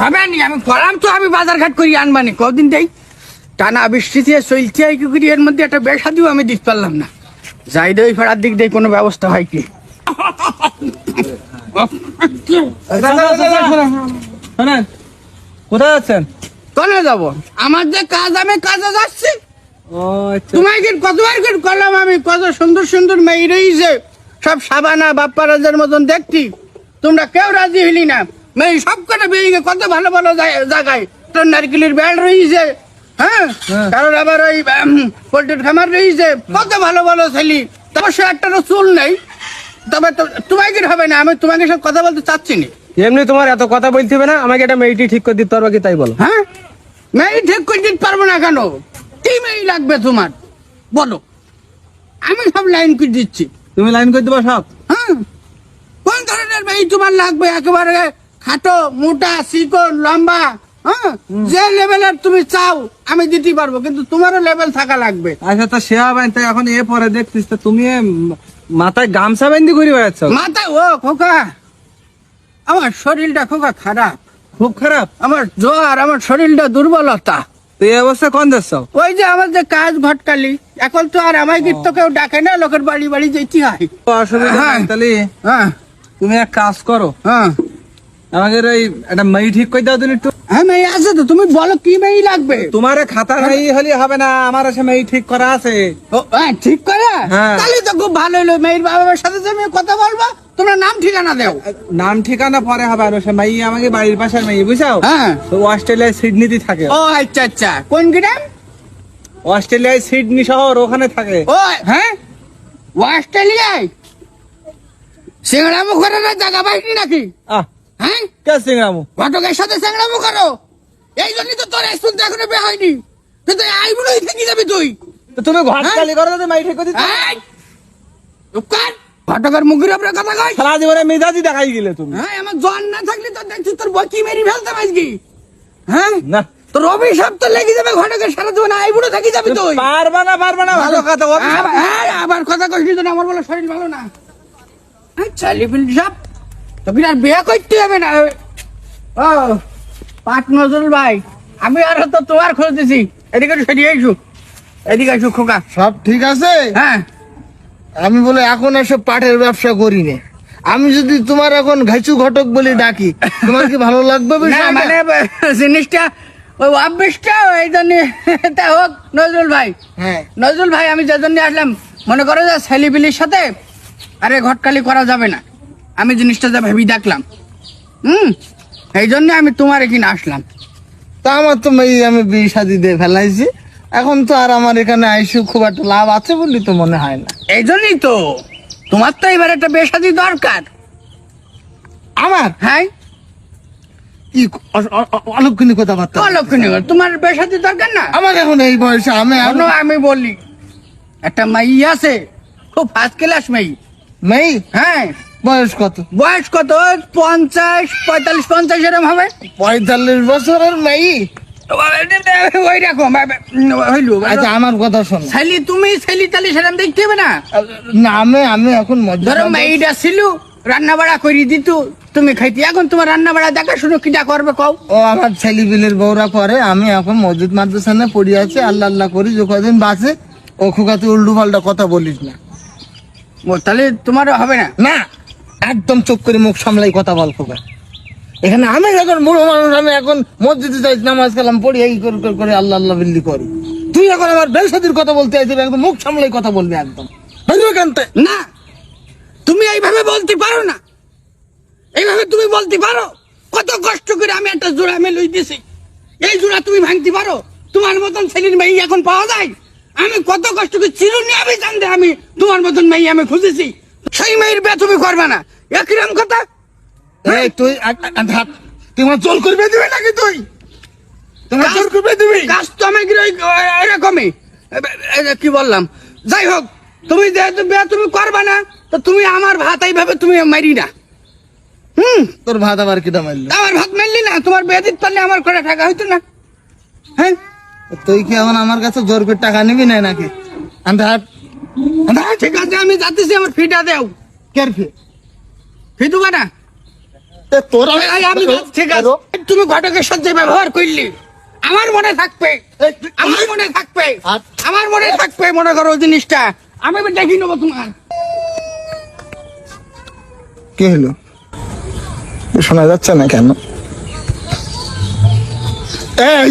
হবে নি, আমি করলাম তো, আমি বাজার ঘাট করি আনবানি কদিন দেই টানা বৃষ্টি দিয়ে চলছে কি করি, এর মধ্যে একটা বেশা দিও আমি দিতে পারলাম না। যাই দই ফেরার দিক দিয়ে কোনো ব্যবস্থা হয় কি? শোনেন, কোথায় যাচ্ছেন? কোনে যাব? আমার যে কাজ, আমি কাজে যাচ্ছি। ও আচ্ছা। তোমাকে কতবার করলাম আমি, কত সুন্দর সুন্দর মেয়ে রয়েছে, সব সাবানা বাপ্পারাজের মতন দেখতি, তোমরা কেউ রাজি হইলি না। মেয়ে সব কটা বেরিয়ে কত ভালো ভালো জায়গায়, তোর নারকেলের ব্যান্ড রয়েছে, হ্যাঁ, কারণ আবার ওই পোল্ট্রির খামার রয়েছে, কত ভালো ভালো ছেলি, তবে সে একটা চুল নেই। তবে তোমাকে হবে না, আমি তোমাকে সব কথা বলতে চাচ্ছি না। এমনি তোমার এত কথা বলতে হবে না, আমাকে একটা মেয়েটি ঠিক করে দিতে পারবা কি তাই বলো। হ্যাঁ, মেয়ে ঠিক করে দিতে পারবো না কেন? কি মেয়ে লাগবে তোমার বলো, আমি সব লাইন করে দিচ্ছি। তুমি লাইন করে দিবা সব? হ্যাঁ, কোন ধরনের মেয়ে তোমার লাগবে? একেবারে খাটো, মোটা, চিকন, লম্বা, হ্যাঁ, যে লেভেলের তুমি চাও আমি দিতে পারবো, কিন্তু তোমারও লেভেল থাকা লাগবে। আচ্ছা, তা সে হবে তাই। এখন এ পরে দেখছিস তো তুমি মাথায় গামছা বেঁধে ঘুরে বেড়াচ্ছ। মাথায় ও খোকা, আমার শরীরটা খোকা খারাপ, খুব খারাপ। আমার জ্বর, আমার শরীরটা দুর্বলতা। তো এই অবস্থা কোন যাচ্ছ? ওই যে আমার যে কাজ ঘটকালি, এখন তো আর আমায় গিয়ে তো কেউ ডাকে না, লোকের বাড়ি বাড়ি যেতে হয়। অসুবিধা নাই, তাহলে হ্যাঁ তুমি এক কাজ করো, হ্যাঁ আমাকে ওই একটা মেয়ে ঠিক করে দাও তুমি একটু। হ্যাঁ, মেয়ে আছে তো, তুমি বলো কি মেয়ে লাগবে? তোমার খাতা মেয়ে হলে হবে না, আমার এসে মেয়ে ঠিক করা আছে। ও, হ্যাঁ, ঠিক করে? হ্যাঁ। তাহলে তো খুব ভালো হলো। মেয়ের বাবার সাথে যে আমি কথা বলবো, তোমরা নাম ঠিকানা দাও। নাম ঠিকানা পরে হবে, আর ওসে মেয়ে আমাকে বাড়ির পাশের মেয়ে, বুঝছো? হ্যাঁ। তো অস্ট্রেলিয়ায় সিডনিতে থাকে। ও আচ্ছা আচ্ছা, কোন গ্রাম? অস্ট্রেলিয়ায় সিডনি শহর, ওখানে থাকে। ও হ্যাঁ, অস্ট্রেলিয়ায় সিংড়ামু করে না জায়গা পাইনি নাকি? আহ, হ্যাঁ, কে সিংরামু? ঘটকের সাথে সিংড়ামু করো, এই জন্যই তো তোর স্কুল তো এখনো বিয়ে হয়নি। কিন্তু এই বলেই থেকে যাবি তুই। তো তুমি ঘর হ্যাঁ? খালি করো, মেয়ে ঠিক করে দিতে। এই, চুপ কর। ঘটকের মুখের উপরে কথা কই। সারা জীবনে মেজাজি দেখাই গেলে তুমি। হ্যাঁ, আমার জ্বর না থাকলে তো দেখছি তোর বকি মেরি ফেলতে পারবি। হ্যাঁ, না, তোর অভিশাপ তো লেগে যাবে ঘটকের সারা জীবন, এই বুড়ো থাকি যাবি তুই। পারবা না, ভালো কথা। আবার কথা কইছিস তো, আমার বলে শরীর ভালো না। আচ্ছা লিপিল সাপ, তোকে আর বিয়ে করতে হবে না। ও পাট নজরুল ভাই, আমি আর তো তোমার খুঁজতেছি, এদিকে সেদিকে আইসু, এদিকে আইসু খোকা। সব ঠিক আছে? হ্যাঁ, আমি বলে এখন এসব পাটের ব্যবসা করি না। আমি যদি তোমার এখন ঘাইচু ঘটক বলে ডাকি, তোমার কি ভালো লাগবে না বিষয়টা? মানে জিনিসটা ওই অভ্যেসটা, এই জন্য তা হোক। নজরুল ভাই, হ্যাঁ, নজরুল ভাই, আমি যে জন্য আসলাম, মনে করো যে ছেলিবিলির সাথে আরে ঘটকালি করা যাবে না, আমি জিনিসটা যা ভেবে দেখলাম, এই জন্য আমি তোমার এখানে আসলাম। তা আমার তো আমি বিয়ে শাদি দিয়ে ফেলাইছি, এখন তো আর আমার এখানে আইসু খুব একটা লাভ আছে বলে তো মনে হয় না। এই জন্যই তো তোমার তো এবার একটা বেশাদি দরকার। আমার হ্যাঁ, কি অলক্ষণী কথাবার্তা? অলক্ষণী, তোমার বেশাদি দরকার না? আমার এখন এই বয়সে শোনো, আমি বলি, একটা মাই আছে, খুব ফার্স্ট ক্লাস মাই। মেয়ে হ্যাঁ, বয়স কত? বয়স কত? 50, 45, 50 এরকম হবে। 45 বছরের মেয়ে? ওই রকম হইলো। আচ্ছা আমার কথা শোনো। ছেলি, তুমি ছেলি তালি সেরকম দেখতে হবে না। না, আমি এখন মজা ধরো মেয়েটা ছিল, রান্না বাড়া করে দিত, তুমি খাইতে, এখন তোমার রান্না বাড়া দেখাশুনো কিটা করবে কও? ও আমার ছেলে বিলের বউরা করে, আমি এখন মসজিদ মাদ্রাসানে পড়ি আছে, আল্লাহ আল্লাহ করি, যে কদিন বাঁচে ও খোকাতে উল্টো পাল্টা কথা বলিস না। তাহলে তোমারও হবে না? না, একদম চোখ করে মুখ সামলাই কথা বল খোকা। এখানে আমি এখন বুড়ো মানুষ, আমি এখন মসজিদে যাই, নামাজ কালাম পড়ি, এই করে আল্লাহ আল্লাহ বিল্লি করি। তুই এখন আমার বেলসাদির কথা বলতে আইছিস, একদম মুখ সামলাই কথা বলবি একদম। বুঝলি কেনতে? না, তুমি এইভাবে বলতে পারো না, এইভাবে তুমি বলতে পারো? কত কষ্ট করে আমি একটা জোড়া লই দিছি, এই জোড়া তুমি ভাঙতে পারো? তোমার মতন ছেলের মেয়ে এখন পাওয়া যায়? আমি কত কষ্ট করে চিরুনি আমি জানতে, আমি তোমার মতন মেয়ে আমি খুঁজেছি, সেই মেয়ের বিয়ে তুমি করবে না, একরকম কথা। এই তুই তুই আমার জোর করবে দিবি নাকি? তোমার জোর করবে দিবি? কাজ তো আমি এরকমই, কি বললাম, যাই হোক, তুমি যেহেতু বিয়ে তুমি করবে না, তো তুমি আমার ভাত এইভাবে তুমি মারি না। তোর ভাত আবার কিটা মারলো? আমার ভাত মারলি না, তোমার বিয়ে দিতে পারলে আমার করে টাকা হইতো না। হ্যাঁ, তুই কি এখন আমার কাছে জোর করে টাকা নিবি না নাকি? ঠিক আছে, আমি যাচ্ছি, আমার ফিটা দেও। কের ফি? ফি দেবা না? তোরা আমি ঠিক আছে, তুমি ঘটকের সাথে ব্যবহার করলি, আমার মনে থাকবে, আমার মনে থাকবে, আমার মনে থাকবে, মনে করো ওই জিনিসটা আমি এবার দেখি নেবো তোমার। কি হলো? শোনা যাচ্ছে না কেন? এই